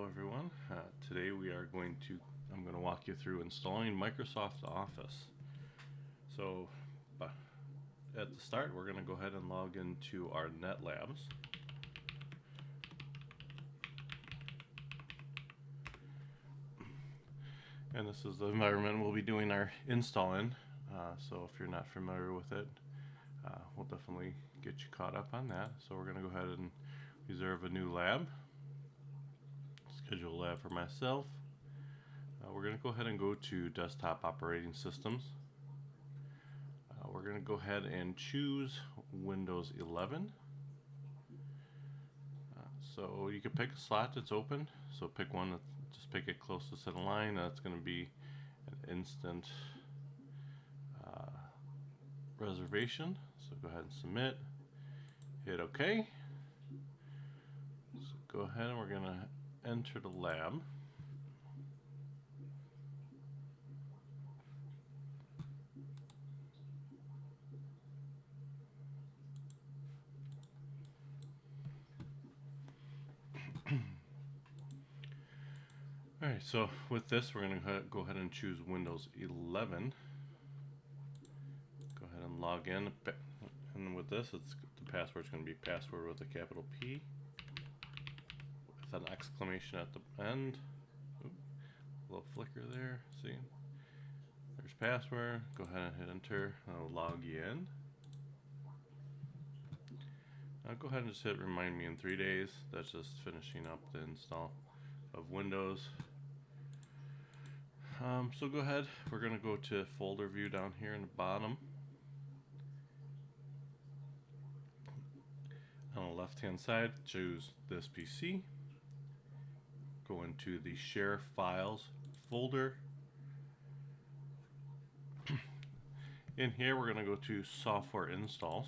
everyone. Today I'm going to walk you through installing Microsoft Office. So at the start, we're going to go ahead and log into our NetLabs. And this is the environment we'll be doing our install in. So if you're not familiar with it, we'll definitely get you caught up on that. So we're going to go ahead and reserve a new lab. Schedule a lab for myself. We're going to go ahead and go to Desktop Operating Systems. We're going to go ahead and choose Windows 11. So you can pick a slot that's open. So pick one, just pick it closest to the line. That's going to be an instant reservation. So go ahead and submit. Hit OK. So go ahead and we're going to enter the lab. Alright, so with this we're going to go ahead and choose Windows 11. Go ahead and log in. And with this, the password's going to be password with a capital P with an exclamation at the end. Oops, a little flicker there. See? There's password. Go ahead and hit enter. I'll log you in. Now go ahead and just hit remind me in 3 days. That's just finishing up the install of Windows. So go ahead. We're going to go to folder view down here in the bottom. On the left hand side, choose this PC. Go into the share files folder. In here we're going to go to software installs.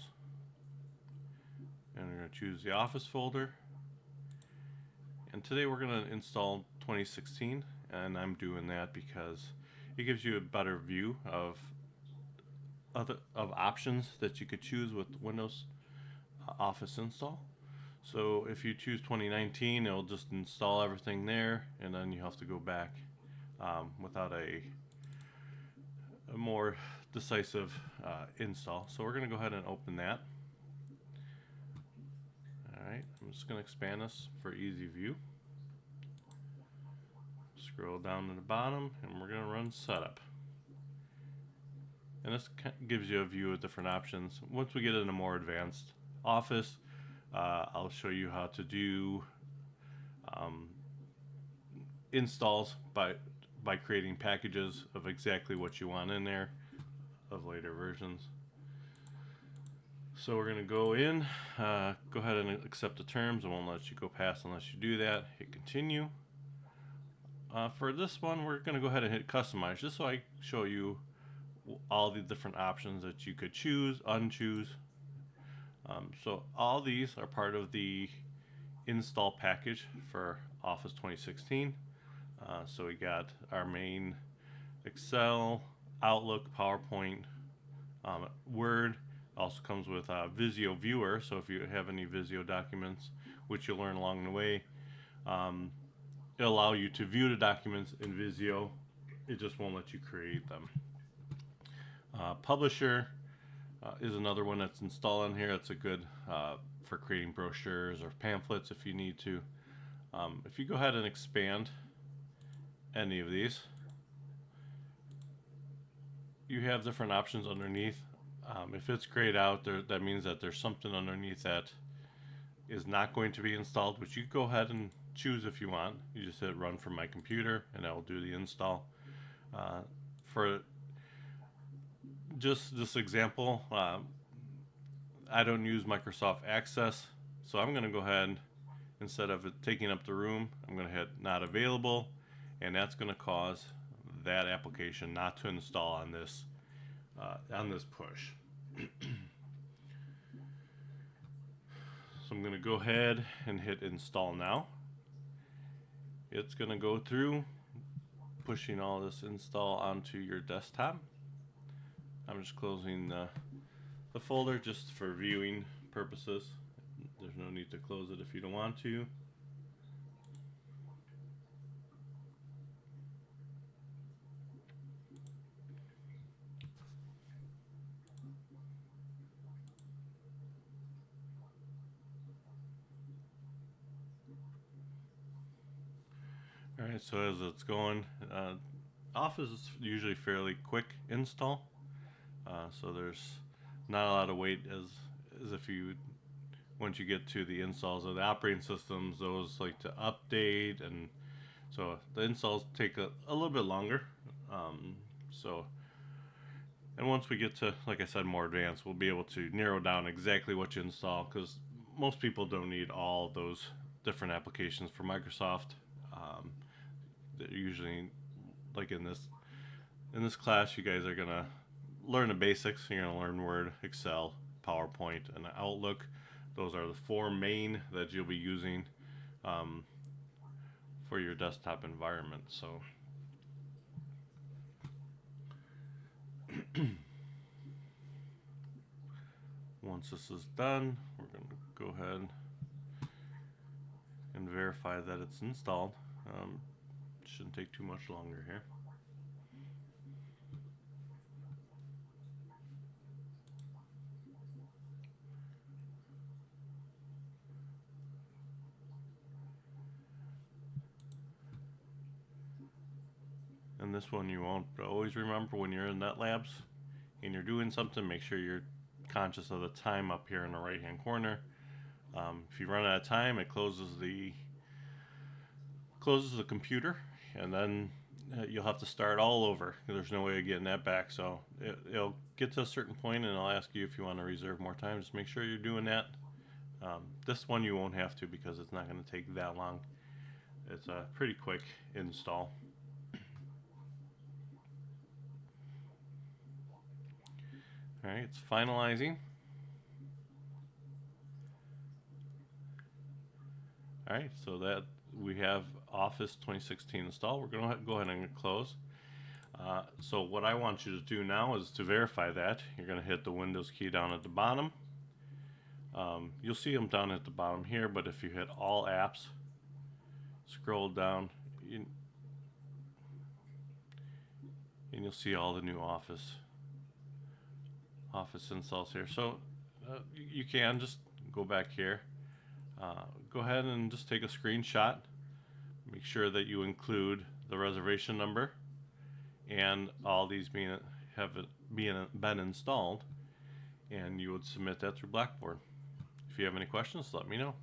And we're going to choose the Office folder. And today we're going to install 2016, and I'm doing that because it gives you a better view of options that you could choose with Windows Office install. So if you choose 2019, it'll just install everything there, and then you have to go back without a more decisive install. So we're going to go ahead and open that. Alright, I'm just going to expand this for easy view. Scroll down to the bottom and we're going to run setup. And this gives you a view of different options. Once we get into more advanced Office, I'll show you how to do installs by creating packages of exactly what you want in there of later versions. So we're going to go in, go ahead and accept the terms. It won't let you go past unless you do that. Hit continue. For this one, we're going to go ahead and hit customize, just so I show you all the different options that you could choose, unchoose. So all these are part of the install package for Office 2016. So we got our main Excel, Outlook, PowerPoint, Word. Also comes with a Visio viewer, so if you have any Visio documents, which you'll learn along the way, it'll allow you to view the documents in Visio. It just won't let you create them. Publisher is another one that's installed on here. It's a good for creating brochures or pamphlets if you need to. If you go ahead and expand any of these, you have different options underneath. If it's grayed out, that means that there's something underneath that is not going to be installed, which you go ahead and choose if you want. You just hit run from my computer and that will do the install. For just this example, I don't use Microsoft Access, so I'm going to go ahead, instead of it taking up the room, I'm going to hit not available, and that's going to cause that application not to install on this push. So I'm going to go ahead and hit install now. It's going to go through pushing all this install onto your desktop. I'm just closing the folder just for viewing purposes. There's no need to close it if you don't want to. Alright, so as it's going, Office is usually fairly quick install, so there's not a lot of wait as if you once you get to the installs of the operating systems, those like to update, and so the installs take a little bit longer. So, and once we get to, like I said, more advanced, we'll be able to narrow down exactly what you install, because most people don't need all those different applications for Microsoft. They're usually, like in this class, you guys are gonna learn the basics. You're gonna learn Word, Excel, PowerPoint, and Outlook. Those are the four main that you'll be using for your desktop environment. So once this is done, we're going to go ahead and verify that it's installed. Shouldn't take too much longer here. And this one you won't, but always remember when you're in NetLabs and you're doing something, make sure you're conscious of the time up here in the right hand corner. If you run out of time, it closes the computer, and then you'll have to start all over. There's no way of getting that back. So it'll get to a certain point, and I'll ask you if you want to reserve more time. Just make sure you're doing that. This one you won't have to, because it's not going to take that long. It's a pretty quick install. Alright, it's finalizing. Alright, so that we have Office 2016 installed. We're going to go ahead and close. So what I want you to do now is to verify that. You're going to hit the Windows key down at the bottom. You'll see them down at the bottom here, but if you hit All Apps, scroll down, and you'll see all the new Office installs here. So you can just go back here. Go ahead and just take a screenshot. Make sure that you include the reservation number and all these been installed, and you would submit that through Blackboard. If you have any questions, let me know.